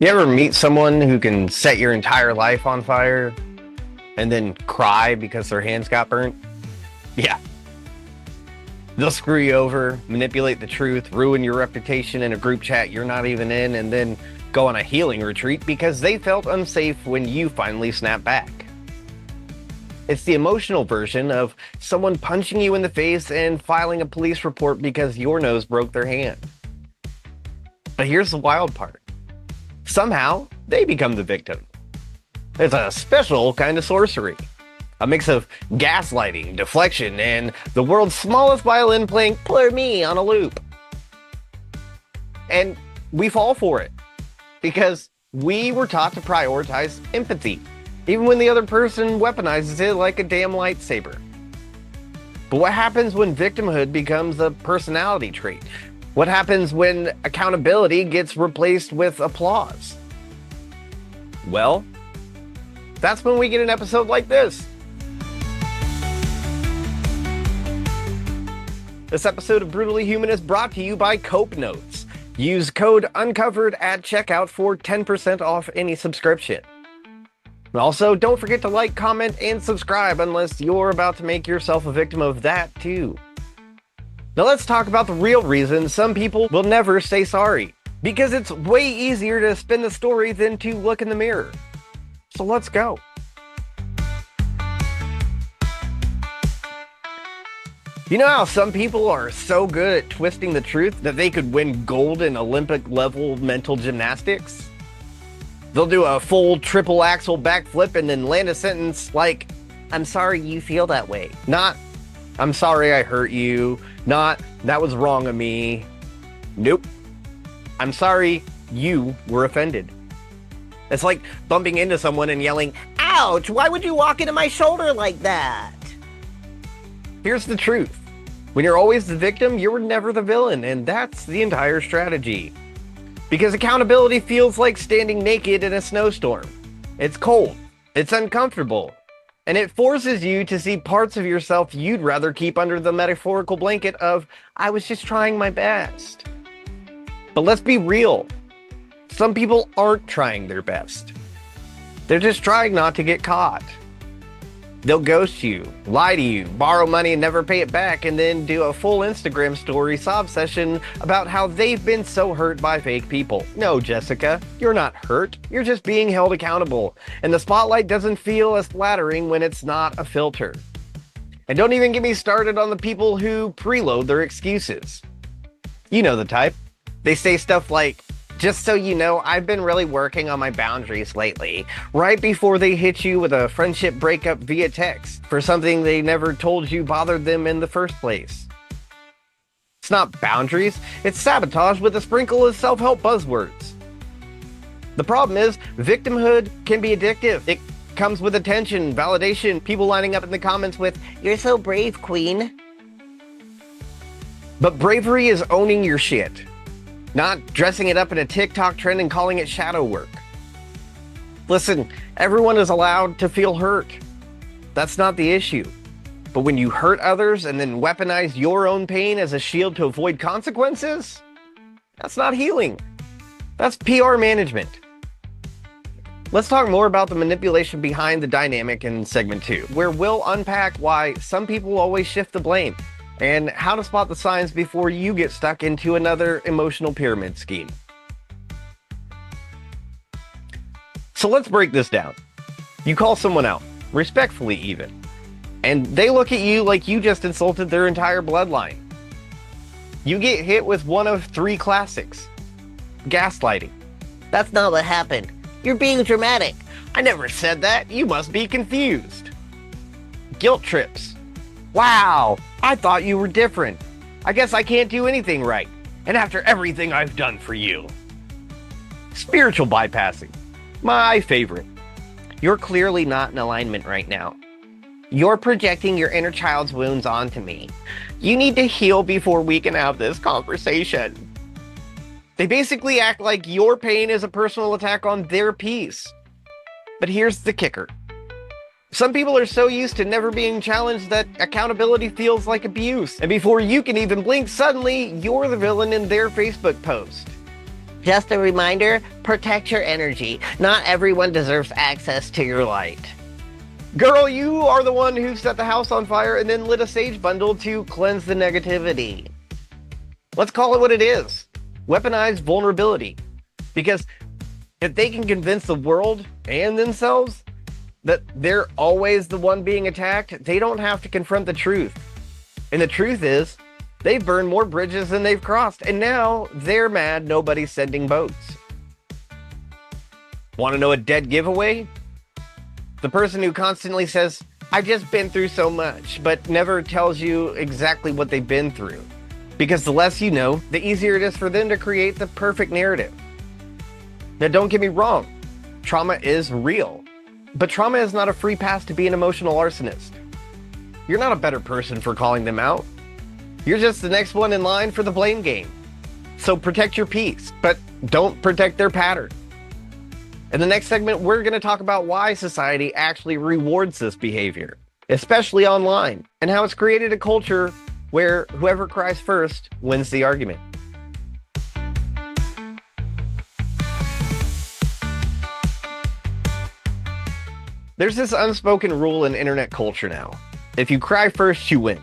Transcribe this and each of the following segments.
You ever meet someone who can set your entire life on fire and then cry because their hands got burnt? Yeah. They'll screw you over, manipulate the truth, ruin your reputation in a group chat you're not even in, and then go on a healing retreat because they felt unsafe when you finally snap back. It's the emotional version of someone punching you in the face and filing a police report because your nose broke their hand. But here's the wild part. Somehow, they become the victim. It's a special kind of sorcery. A mix of gaslighting, deflection, and the world's smallest violin playing Poor Me on a loop. And we fall for it because we were taught to prioritize empathy, even when the other person weaponizes it like a damn lightsaber. But what happens when victimhood becomes a personality trait? What happens when accountability gets replaced with applause? Well, that's when we get an episode like this. This episode of Brutally Human is brought to you by Cope Notes. Use code UNCOVERED at checkout for 10% off any subscription. Also, don't forget to like, comment, and subscribe unless you're about to make yourself a victim of that too. Now let's talk about the real reason some people will never say sorry. Because it's way easier to spin the story than to look in the mirror. So let's go. You know how some people are so good at twisting the truth that they could win gold in Olympic level mental gymnastics? They'll do a full triple axel backflip and then land a sentence like, "I'm sorry you feel that way." Not, "I'm sorry I hurt you." Not, "That was wrong of me." Nope. "I'm sorry you were offended." It's like bumping into someone and yelling, "Ouch, why would you walk into my shoulder like that?" Here's the truth. When you're always the victim, you're never the villain, and that's the entire strategy. Because accountability feels like standing naked in a snowstorm. It's cold, it's uncomfortable, and it forces you to see parts of yourself you'd rather keep under the metaphorical blanket of, "I was just trying my best." But let's be real. Some people aren't trying their best. They're just trying not to get caught. They'll ghost you, lie to you, borrow money and never pay it back, and then do a full Instagram story sob session about how they've been so hurt by fake people. No, Jessica, you're not hurt. You're just being held accountable. And the spotlight doesn't feel as flattering when it's not a filter. And don't even get me started on the people who preload their excuses. You know the type. They say stuff like, "Just so you know, I've been really working on my boundaries lately," right before they hit you with a friendship breakup via text for something they never told you bothered them in the first place. It's not boundaries, it's sabotage with a sprinkle of self-help buzzwords. The problem is, victimhood can be addictive. It comes with attention, validation, people lining up in the comments with, "You're so brave, queen." But bravery is owning your shit. Not dressing it up in a TikTok trend and calling it shadow work. Listen, everyone is allowed to feel hurt. That's not the issue. But when you hurt others and then weaponize your own pain as a shield to avoid consequences, that's not healing. That's PR management. Let's talk more about the manipulation behind the dynamic in segment 2, where we'll unpack why some people always shift the blame, and how to spot the signs before you get stuck into another emotional pyramid scheme. So let's break this down. You call someone out, respectfully even, and they look at you like you just insulted their entire bloodline. You get hit with one of 3 classics. Gaslighting. "That's not what happened. You're being dramatic." "I never said that. You must be confused." Guilt trips. "Wow, I thought you were different. I guess I can't do anything right. And after everything I've done for you." Spiritual bypassing. My favorite. "You're clearly not in alignment right now. You're projecting your inner child's wounds onto me. You need to heal before we can have this conversation." They basically act like your pain is a personal attack on their peace. But here's the kicker. Some people are so used to never being challenged that accountability feels like abuse. And before you can even blink, suddenly you're the villain in their Facebook post. Just a reminder, protect your energy. Not everyone deserves access to your light. Girl, you are the one who set the house on fire and then lit a sage bundle to cleanse the negativity. Let's call it what it is. Weaponized vulnerability. Because if they can convince the world and themselves that they're always the one being attacked, they don't have to confront the truth. And the truth is, they've burned more bridges than they've crossed, and now they're mad nobody's sending boats. Want to know a dead giveaway? The person who constantly says, I've just been through so much, but never tells you exactly what they've been through. Because the less you know, the easier it is for them to create the perfect narrative. Now, don't get me wrong, trauma is real, but trauma is not a free pass to be an emotional arsonist. You're not a better person for calling them out. You're just the next one in line for the blame game. So protect your peace, but don't protect their pattern. In the next segment, we're going to talk about why society actually rewards this behavior, especially online, and how it's created a culture where whoever cries first wins the argument. There's this unspoken rule in internet culture now. If you cry first, you win.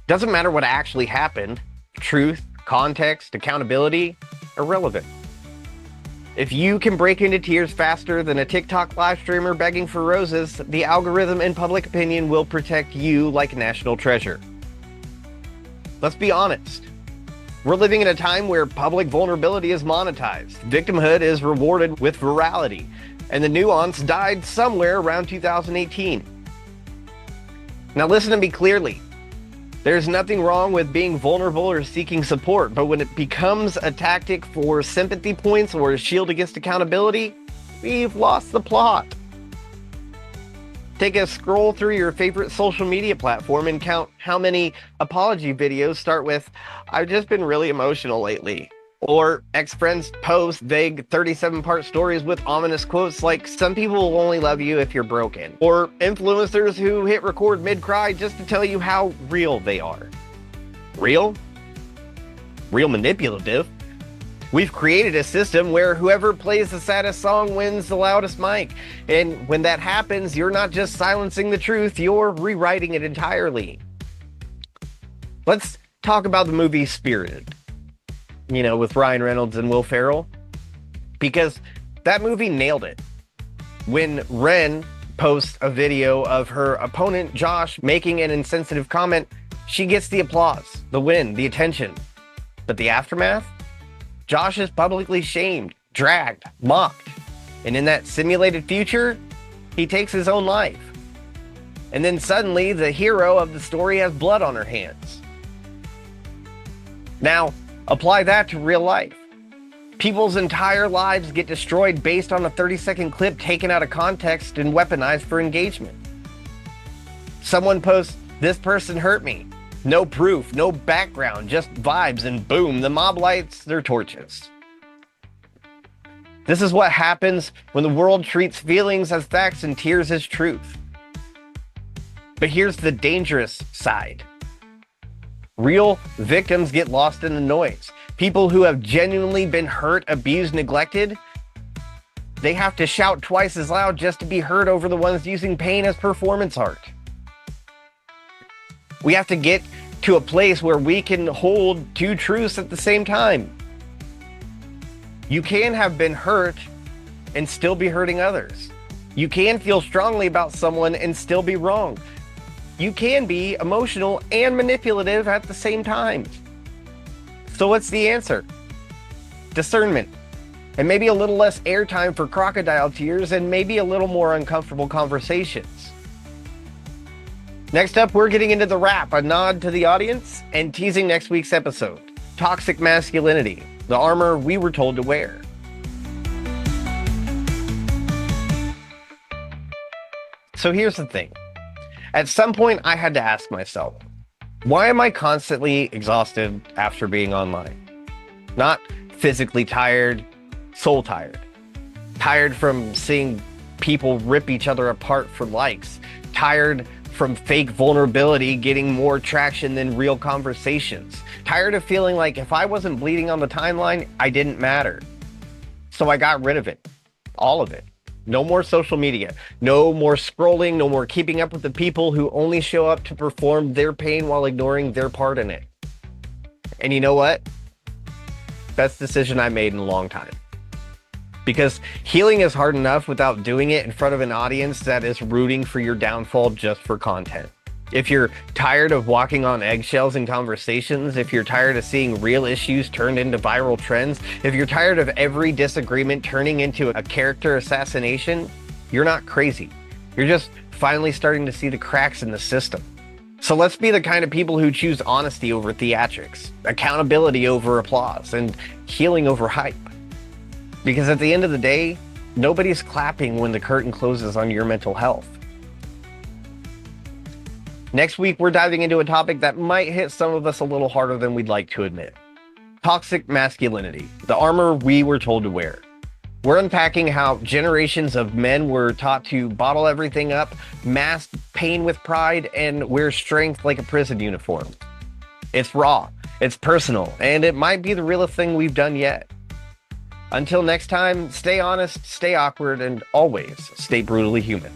Doesn't matter what actually happened. Truth, context, accountability, irrelevant. If you can break into tears faster than a TikTok live streamer begging for roses, the algorithm and public opinion will protect you like a national treasure. Let's be honest. We're living in a time where public vulnerability is monetized. Victimhood is rewarded with virality. And the nuance died somewhere around 2018. Now listen to me clearly. There's nothing wrong with being vulnerable or seeking support, but when it becomes a tactic for sympathy points or a shield against accountability, we've lost the plot. Take a scroll through your favorite social media platform and count how many apology videos start with, I've just been really emotional lately. Or ex-friends post vague 37-part stories with ominous quotes like, some people will only love you if you're broken. Or influencers who hit record mid-cry just to tell you how real they are. Real? Real manipulative. We've created a system where whoever plays the saddest song wins the loudest mic. And when that happens, you're not just silencing the truth, you're rewriting it entirely. Let's talk about the movie Spirited. With Ryan Reynolds and Will Ferrell, because that movie nailed it. When Ren posts a video of her opponent, Josh, making an insensitive comment, she gets the applause, the win, the attention. But the aftermath? Josh is publicly shamed, dragged, mocked. And in that simulated future, he takes his own life. And then suddenly, the hero of the story has blood on her hands. Now, apply that to real life. People's entire lives get destroyed based on a 30-second clip taken out of context and weaponized for engagement. Someone posts, this person hurt me. No proof, no background, just vibes, and boom, the mob lights their torches. This is what happens when the world treats feelings as facts and tears as truth. But here's the dangerous side. Real victims get lost in the noise. People who have genuinely been hurt, abused, neglected, they have to shout twice as loud just to be heard over the ones using pain as performance art. We have to get to a place where we can hold two truths at the same time. You can have been hurt and still be hurting others. You can feel strongly about someone and still be wrong. You can be emotional and manipulative at the same time. So what's the answer? Discernment. And maybe a little less airtime for crocodile tears and maybe a little more uncomfortable conversations. Next up, we're getting into the wrap, a nod to the audience, and teasing next week's episode. Toxic masculinity, the armor we were told to wear. So here's the thing. At some point, I had to ask myself, why am I constantly exhausted after being online? Not physically tired, soul tired. Tired from seeing people rip each other apart for likes. Tired from fake vulnerability getting more traction than real conversations. Tired of feeling like if I wasn't bleeding on the timeline, I didn't matter. So I got rid of it. All of it. No more social media. No more scrolling. No more keeping up with the people who only show up to perform their pain while ignoring their part in it. And you know what? Best decision I made in a long time. Because healing is hard enough without doing it in front of an audience that is rooting for your downfall just for content. If you're tired of walking on eggshells in conversations, if you're tired of seeing real issues turned into viral trends, if you're tired of every disagreement turning into a character assassination, you're not crazy. You're just finally starting to see the cracks in the system. So let's be the kind of people who choose honesty over theatrics, accountability over applause, and healing over hype. Because at the end of the day, nobody's clapping when the curtain closes on your mental health. Next week, we're diving into a topic that might hit some of us a little harder than we'd like to admit. Toxic masculinity, the armor we were told to wear. We're unpacking how generations of men were taught to bottle everything up, mask pain with pride, and wear strength like a prison uniform. It's raw, it's personal, and it might be the realest thing we've done yet. Until next time, stay honest, stay awkward, and always stay brutally human.